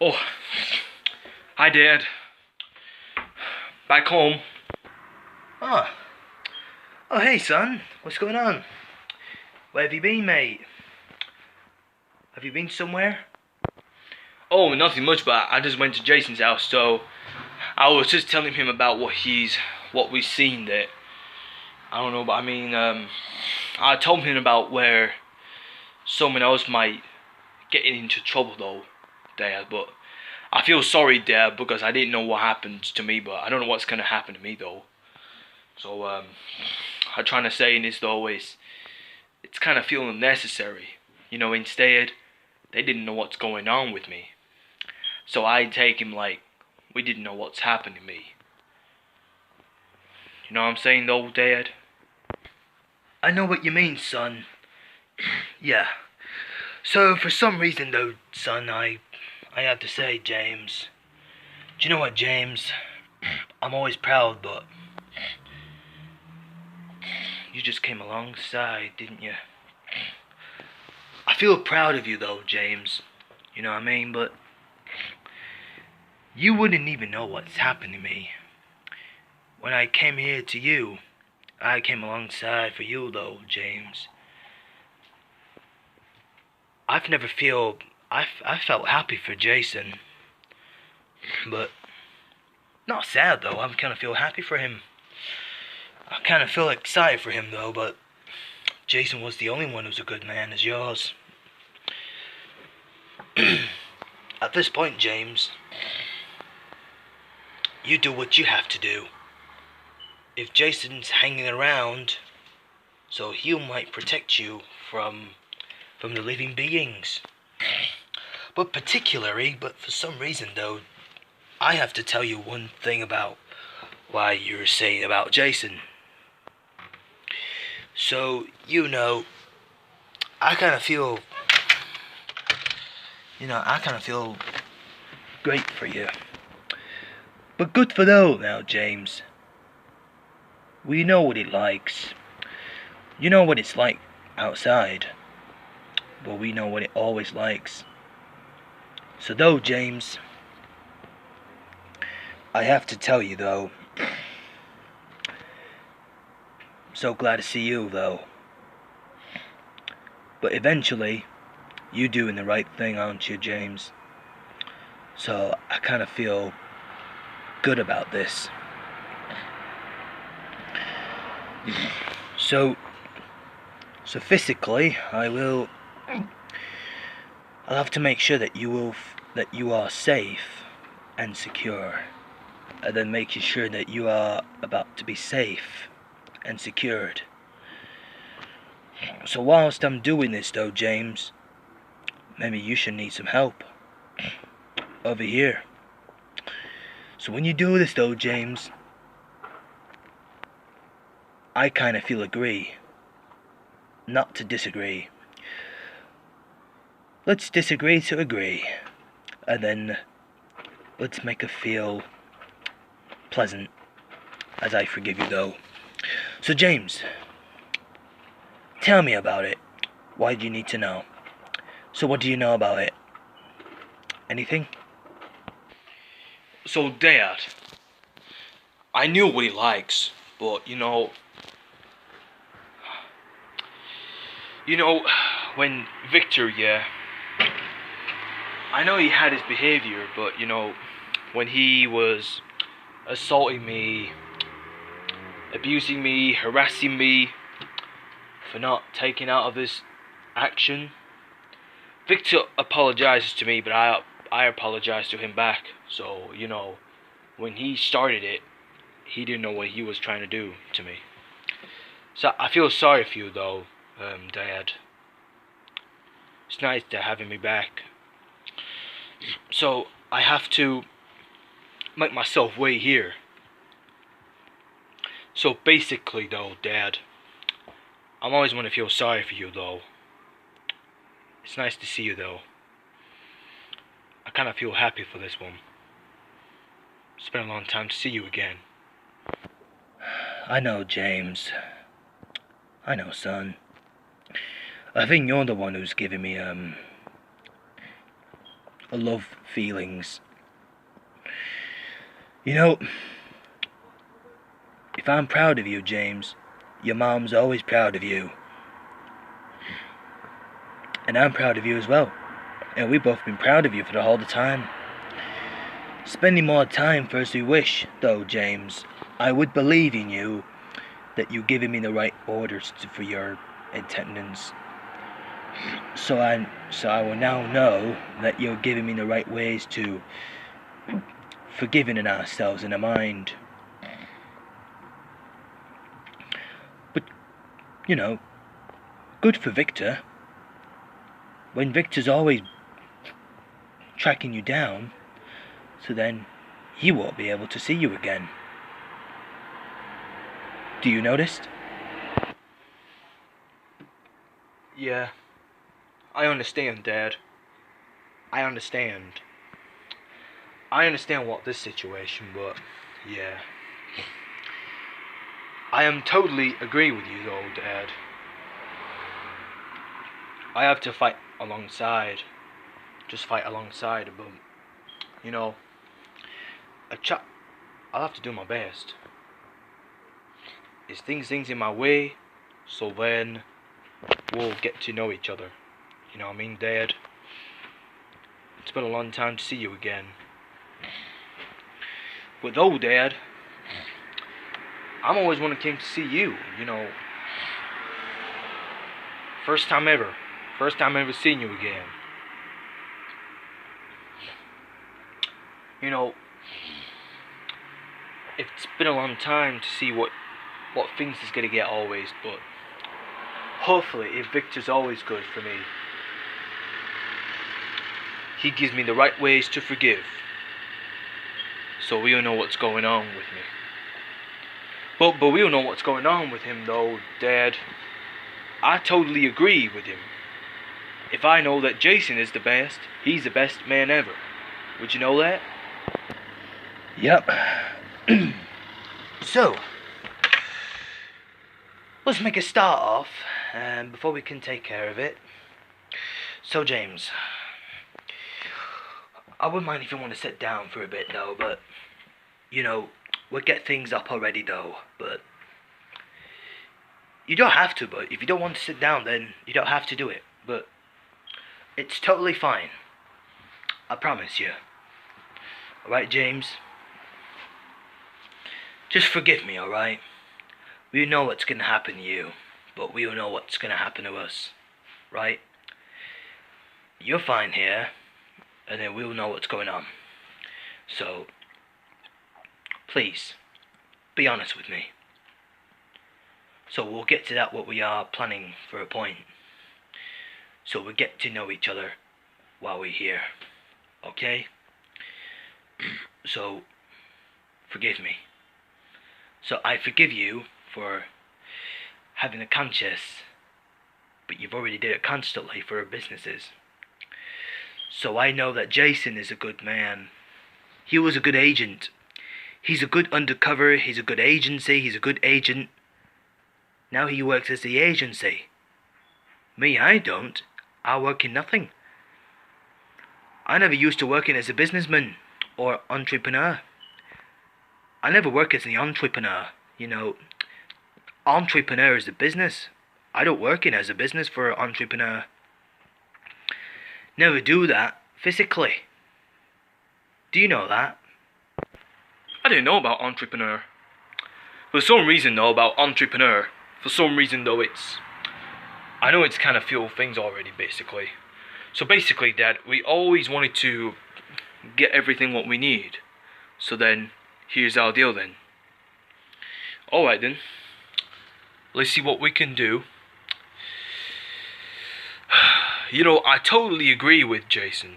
Oh, hi Dad. Back home. Oh. Oh, hey, son. What's going on? Where have you been, mate? Have you been somewhere? Oh, nothing much, but I just went to Jason's house, so I was just telling him about what we've seen there. I don't know, but I told him about where someone else might get into trouble though, Dad, but I feel sorry, Dad, because I didn't know what happened to me, but I don't know what's gonna happen to me though. So, I'm trying to say in this though is, it's kind of feeling necessary. Instead, they didn't know what's going on with me. So I take him like we didn't know what's happened to me. You know what I'm saying though, Dad? I know what you mean, son. Yeah. So, for some reason, though, son, I have to say, James. Do you know what, James? I'm always proud, but you just came alongside, didn't you? I feel proud of you, though, James. You know what I mean? But you wouldn't even know what's happened to me. When I came here to you, I came alongside for you, though, James. I've never feel I felt happy for Jason, but not sad though. I kind of feel happy for him. I kind of feel excited for him though, but Jason was the only one who's a good man as yours. At this point, James, you do what you have to do. If Jason's hanging around, so he might protect you from the living beings. But for some reason though, I have to tell you one thing about why you're saying about Jason. So, I kind of feel, I kind of feel great for you. But good for though now, James. We know what it likes. You know what it's like outside. But we know what it always likes. So though, James, I have to tell you though, so glad to see you though. But eventually, you doing the right thing, aren't you, James? So I kind of feel good about this. So physically, I'll have to make sure that that you are safe and secure, and then making sure that you are about to be safe and secured. So whilst I'm doing this though, James, maybe you should need some help over here. So when you do this though, James, I kind of feel agree, not to disagree. Let's disagree to agree, and then let's make it feel pleasant as I forgive you though. So James, tell me about it. Why do you need to know? So what do you know about it? Anything? So, Dad, I knew what he likes, but when Victor, yeah, I know he had his behavior, but when he was assaulting me, abusing me, harassing me for not taking out of this action, Victor apologizes to me, but I apologize to him back. So, when he started it, he didn't know what he was trying to do to me. So I feel sorry for you though, Dad. It's nice to having me back. So I have to make myself way here. So basically though, Dad, I'm always want to feel sorry for you though. It's nice to see you though. I kind of feel happy for this one. It's been a long time to see you again. I know, James. I know, son. I think you're the one who's giving me, love feelings. You know, if I'm proud of you, James, your mom's always proud of you. And I'm proud of you as well. And we've both been proud of you for the whole time. Spending more time for as we wish, though, James, I would believe in you that you're giving me the right orders for your attendance. So I will now know that you're giving me the right ways to forgiving in ourselves in the mind. But, you know, good for Victor. When Victor's always tracking you down, so then he won't be able to see you again. Do you notice? Yeah, I understand, Dad. I understand. I understand what this situation, but yeah. I am totally agree with you though, Dad. I have to fight alongside. Just fight alongside, but you know, I'll have to do my best. Is things in my way, so then we'll get to know each other. You know what I mean, Dad? It's been a long time to see you again. But though, Dad, I'm always one that came to see you, you know. First time ever seeing you again. You know, it's been a long time to see what things is gonna get always, but hopefully if Victor's always good for me, he gives me the right ways to forgive, so we'll know what's going on with me. But we'll know what's going on with him though, Dad. I totally agree with him. If I know that Jason is the best, he's the best man ever. Would you know that? Yep. So, let's make a start off, before we can take care of it. So, James, I wouldn't mind if you want to sit down for a bit, though, but, you know, we'll get things up already, though, but you don't have to, but if you don't want to sit down, then you don't have to do it, but it's totally fine. I promise you. Alright, James? Just forgive me, alright? We know what's gonna happen to you, but we'll know what's gonna happen to us, right? You're fine here, and then we'll know what's going on. So, please, be honest with me. So we'll get to that what we are planning for a point. So we get to know each other while we're here, okay? So, forgive me. So I forgive you for having a conscience, but you've already did it constantly for businesses. So I know that Jason is a good man. He was a good agent. He's a good undercover, he's a good agency, he's a good agent. Now he works as the agency. Me, I don't. I work in nothing. I never used to working as a businessman or entrepreneur. I never work as an entrepreneur, you know. Entrepreneur is a business. I don't work in as a business for an entrepreneur. Never do that physically. Do you know that? I didn't know about entrepreneur. For some reason though, about entrepreneur, for some reason though I know it's kind of few things already basically. So basically, Dad, we always wanted to get everything what we need. So then, here's our deal then. Alright then. Let's see what we can do. You know, I totally agree with Jason.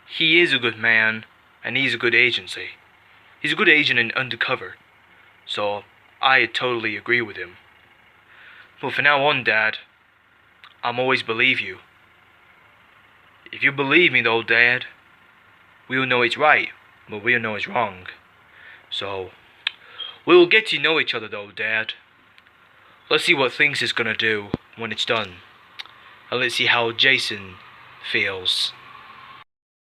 He is a good man, and he's a good agency. He's a good agent and undercover. So, I totally agree with him. But for now on, Dad, I'm always believe you. If you believe me though, Dad, we'll know it's right, but we'll know it's wrong. So, we'll get to know each other though, Dad. Let's see what things is gonna do when it's done. And let's see how Jason feels.